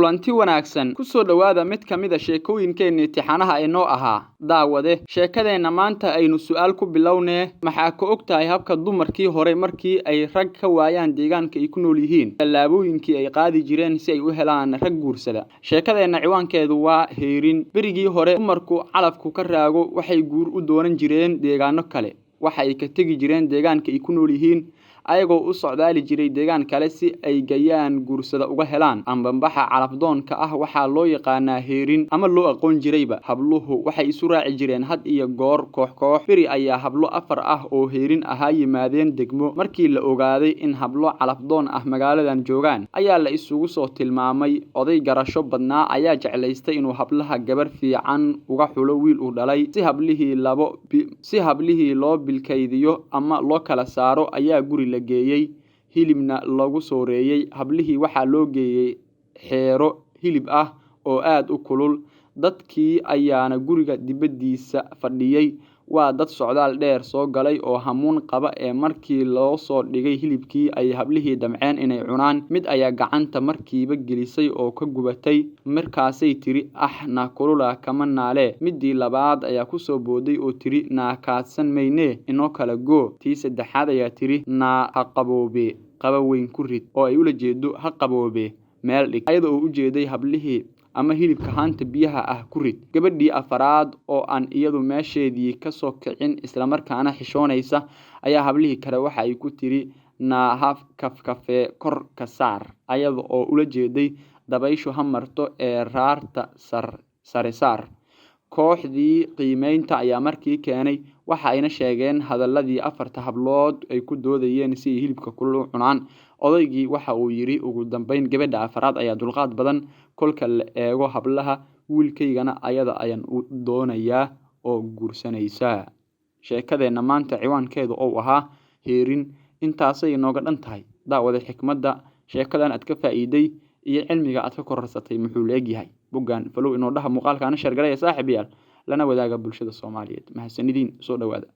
kulanti wanaagsan ku soo dhawaada mid ka mid ah sheekooyinkeena imtixaanaha ay noo ahaa daawade sheekadeena maanta aynu su'aal ku bilownee maxaa ka ogtahay habka dumarkii hore markii ay rag ka waayaan deegaanka ay ku nool yihiin talaabooyinkii ay qaadi jireen si ay u helaan rag guursada sheekadeena ciwaankeedu waa heerin berigii hore dumarku calafku ka raago waxay guur u doonan jireen deegaano kale waxay ka tagi jireen deegaanka ay ku nool yihiin ayagoo u socdaali jiray deegaan kale si ay gayaan guursada uga helaan ambanbaxa calafdoonka ah waxaa loo yaqaanaa heerin ama loo aqoon jirayba habluhu waxay isu raaci jireen had iyo goor koox beri ayaa hablo 4 ah oo heerin ahaa yimaadeen degmo markii la ogaaday in hablo calafdoon ah magaaladan joogaan ayaa la isugu soo tilmaamay oday garasho badnaa ayaa jeclaystay inuu hablaha gabar fiican uga xulo wiil uu dhalay si hablihii loo bilkaydiyo ama loo kala saaro ayaa guri la geeyay hilibna lagu sooreeyay hablihii waxa loo geeyay xeero hilib ah oo aad u kulul dadkii ayaana guriga dibadiisa fadhiyay waa dad socdaal dheer soo galay oo hamuun qaba ee markii loo soo dhigay hilibkii ay hablihii damceen inay cunaan mid ayaa gacanta markiiba gelisay oo ka gubatay markaasay tiri na kulula kama naale midii labaad ayaa ku soo booday oo tiri na kaadsan mayne inoo kala go tii saddexaad ayaa tiri na qaboobe qabaweyn ku rid oo ay ula jeedo ha qaboobe meel dhig ayadoo u jeeday hablihii ama hilibka haanta biyaha ah ku rid gabadhii afaraad oo aan iyadu meesheedii ka soo kicin isla markaana xishoonaysa ayaa hablihii kale waxa ay ku tiri na haf kafkafe kor ka saar ayadoo oo ula jeeday dabayshu hamarto ee raarta sare saar kooxdii qiimeynta ayaa markii keenay waxa ayna sheegeen hadaladii 4 hablood ay ku doodayeen si hilibka kulul u cunaan odaygii waxa uu yiri ugu dambeyn gabadha afraad ayaa dulqaad badan kolka la eego hablaha wiilkaygana ayada ayaan u doonayaa oo guursanaysa sheekadeena maanta ciwaankeedu oo ahaa heerin intaasay nooga dhan tahay daawada xikmadda sheekadan aad ka faa'iiday iyo cilmiga aad ka korarsatay muxuu leeyahay bogan falow inoo dhaha muuqaalkaana share gareeya saaxiibayaal lana wadaaga bulshada Soomaaliyeed mahadsanidin soo dhawaada